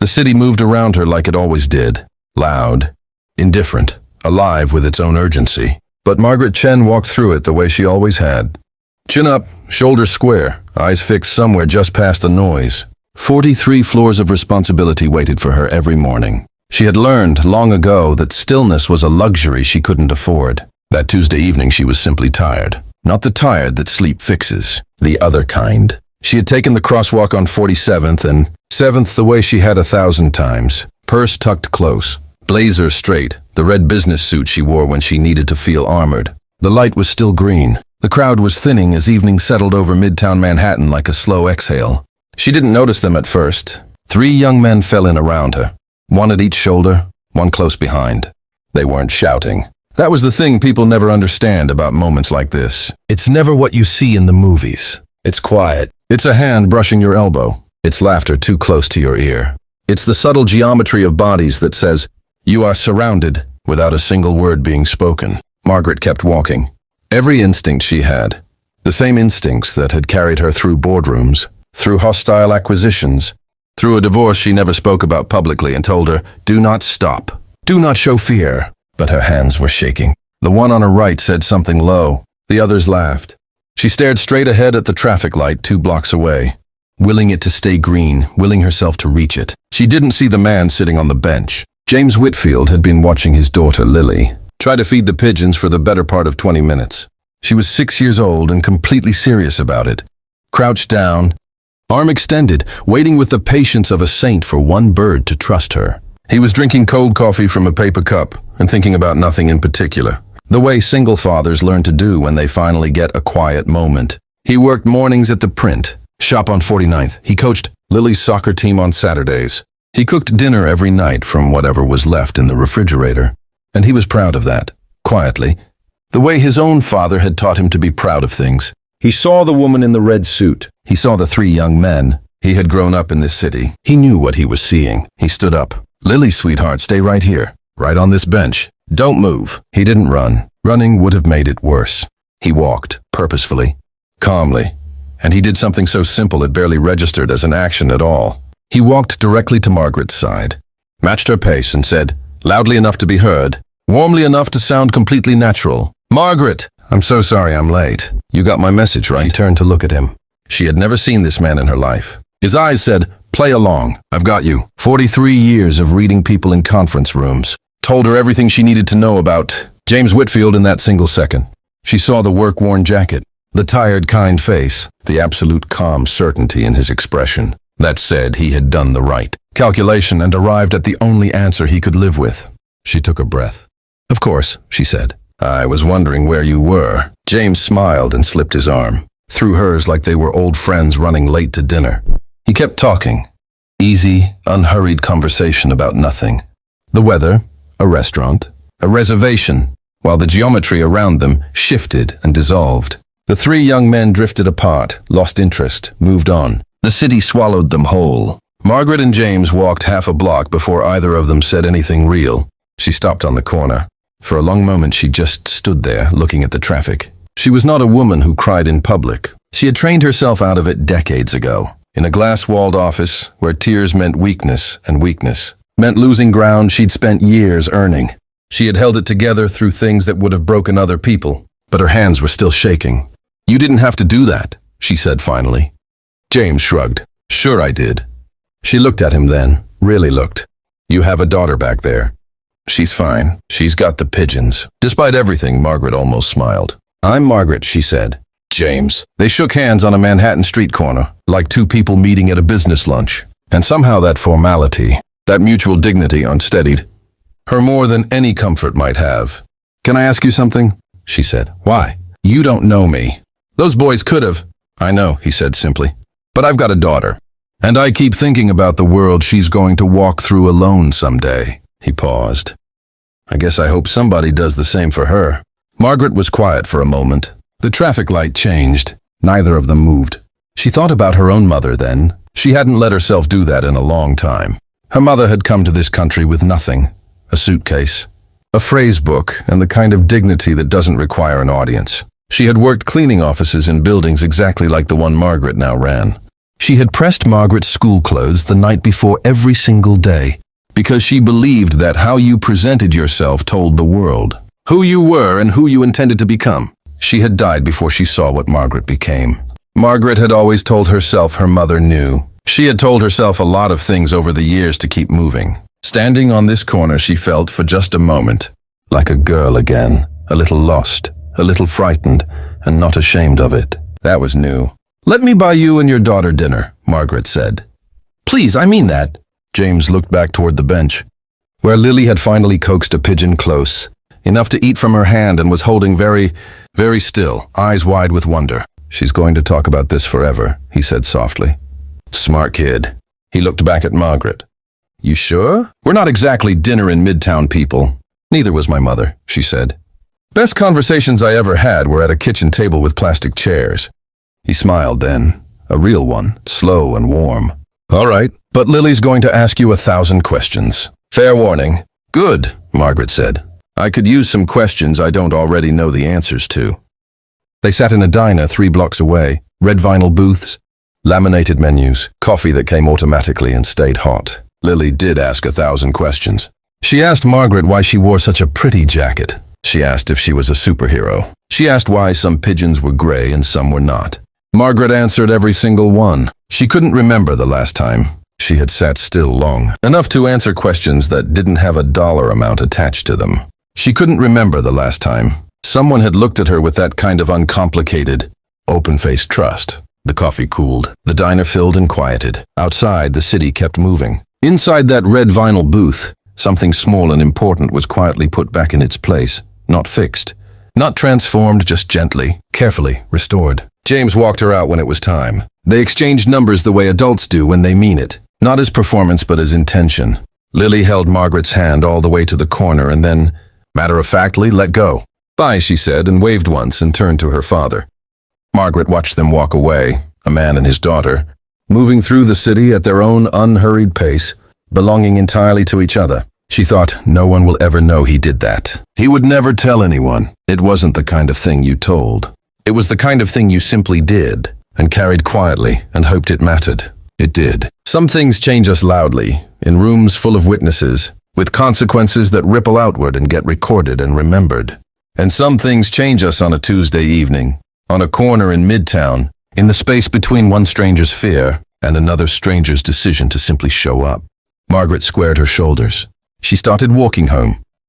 The city moved around her like it always did. Loud, indifferent, alive with its own urgency. But Margaret Chen walked through it the way she always had. Chin up, shoulders square, eyes fixed somewhere just past the noise. 43 floors of responsibility waited for her every morning. She had learned long ago that stillness was a luxury she couldn't afford. That Tuesday evening she was simply tired. Not the tired that sleep fixes, the other kind. She had taken the crosswalk on 47th and 7th the way she had 1,000 times. Purse tucked close, blazer straight, the red business suit she wore when she needed to feel armored. The light was still green. The crowd was thinning as evening settled over Midtown Manhattan like a slow exhale. She didn't notice them at first. 3 young men fell in around her. One at each shoulder, one close behind. They weren't shouting. That was the thing people never understand about moments like this. It's never what you see in the movies. It's quiet. It's a hand brushing your elbow. It's laughter too close to your ear. It's the subtle geometry of bodies that says, you are surrounded, without a single word being spoken. Margaret kept walking. Every instinct she had, the same instincts that had carried her through boardrooms, through hostile acquisitions, through a divorce she never spoke about publicly and told her, do not stop, do not show fear. But her hands were shaking. The one on her right said something low. The others laughed. She stared straight ahead at the traffic light 2 blocks away, willing it to stay green, willing herself to reach it. She didn't see the man sitting on the bench. James Whitfield had been watching his daughter, Lily, try to feed the pigeons for the better part of 20 minutes. She was 6 years old and completely serious about it. Crouched down, arm extended, waiting with the patience of a saint for one bird to trust her. He was drinking cold coffee from a paper cup and thinking about nothing in particular, the way single fathers learn to do when they finally get a quiet moment. He worked mornings at the print shop on 49th. He coached Lily's soccer team on Saturdays. He cooked dinner every night from whatever was left in the refrigerator, and he was proud of that, quietly, the way his own father had taught him to be proud of things. He saw the woman in the red suit. He saw the 3 young men. He had grown up in this city. He knew what he was seeing. He stood up. Lily, sweetheart, stay right here, right on this bench. Don't move. He didn't run. Running would have made it worse. He walked, purposefully, calmly, and he did something so simple it barely registered as an action at all. He walked directly to Margaret's side, matched her pace and said, loudly enough to be heard, warmly enough to sound completely natural, Margaret, I'm so sorry I'm late. You got my message, right? She turned to look at him. She had never seen this man in her life. His eyes said, play along, I've got you. 43 years of reading people in conference rooms. Told her everything she needed to know about James Whitfield in that single second. She saw the work-worn jacket, the tired, kind face, the absolute calm certainty in his expression. That said, he had done the right calculation and arrived at the only answer he could live with. She took a breath. Of course, she said. I was wondering where you were. James smiled and slipped his arm through hers like they were old friends running late to dinner. He kept talking. Easy, unhurried conversation about nothing. The weather, a restaurant, a reservation, while the geometry around them shifted and dissolved. The 3 young men drifted apart, lost interest, moved on. The city swallowed them whole. Margaret and James walked half a block before either of them said anything real. She stopped on the corner. For a long moment she just stood there, looking at the traffic. She was not a woman who cried in public. She had trained herself out of it decades ago. In a glass-walled office, where tears meant weakness, and weakness meant losing ground she'd spent years earning. She had held it together through things that would have broken other people, but her hands were still shaking. You didn't have to do that, she said finally. James shrugged. Sure I did. She looked at him then, really looked. You have a daughter back there. She's fine. She's got the pigeons. Despite everything, Margaret almost smiled. I'm Margaret, she said. James. They shook hands on a Manhattan street corner, like 2 people meeting at a business lunch. And somehow that formality, that mutual dignity unsteadied her more than any comfort might have. Can I ask you something? She said. Why? You don't know me. Those boys could have. I know, he said simply. But I've got a daughter. And I keep thinking about the world she's going to walk through alone someday. He paused. I guess I hope somebody does the same for her. Margaret was quiet for a moment. The traffic light changed. Neither of them moved. She thought about her own mother then. She hadn't let herself do that in a long time. Her mother had come to this country with nothing. A suitcase, a phrase book, and the kind of dignity that doesn't require an audience. She had worked cleaning offices in buildings exactly like the one Margaret now ran. She had pressed Margaret's school clothes the night before every single day, because she believed that how you presented yourself told the world who you were and who you intended to become. She had died before she saw what Margaret became. Margaret had always told herself her mother knew. She had told herself a lot of things over the years to keep moving. Standing on this corner, she felt for just a moment like a girl again, a little lost, a little frightened, and not ashamed of it. That was new. "Let me buy you and your daughter dinner," Margaret said. "Please, I mean that." James looked back toward the bench, where Lily had finally coaxed a pigeon close, enough to eat from her hand, and was holding very, very still, eyes wide with wonder. "She's going to talk about this forever," he said softly. "Smart kid." He looked back at Margaret. "You sure? We're not exactly dinner in Midtown people." "Neither was my mother," she said. "Best conversations I ever had were at a kitchen table with plastic chairs." He smiled then, a real one, slow and warm. "All right, but Lily's going to ask you 1,000 questions. Fair warning." "Good," Margaret said. "I could use some questions I don't already know the answers to." They sat in a diner 3 blocks away, red vinyl booths, laminated menus, coffee that came automatically and stayed hot. Lily did ask 1,000 questions. She asked Margaret why she wore such a pretty jacket. She asked if she was a superhero. She asked why some pigeons were gray and some were not. Margaret answered every single one. She couldn't remember the last time she had sat still long enough to answer questions that didn't have a dollar amount attached to them. She couldn't remember the last time someone had looked at her with that kind of uncomplicated, open-faced trust. The coffee cooled. The diner filled and quieted. Outside, the city kept moving. Inside that red vinyl booth, something small and important was quietly put back in its place, not fixed, not transformed, just gently, carefully restored. James walked her out when it was time. They exchanged numbers the way adults do when they mean it, not as performance but as intention. Lily held Margaret's hand all the way to the corner and then, matter-of-factly, let go. "Bye," she said, and waved once and turned to her father. Margaret watched them walk away, a man and his daughter, moving through the city at their own unhurried pace, belonging entirely to each other. She thought, no one will ever know he did that. He would never tell anyone. It wasn't the kind of thing you told. It was the kind of thing you simply did, and carried quietly, and hoped it mattered. It did. Some things change us loudly, in rooms full of witnesses, with consequences that ripple outward and get recorded and remembered. And some things change us on a Tuesday evening, on a corner in Midtown, in the space between one stranger's fear and another stranger's decision to simply show up. Margaret squared her shoulders. She started walking home,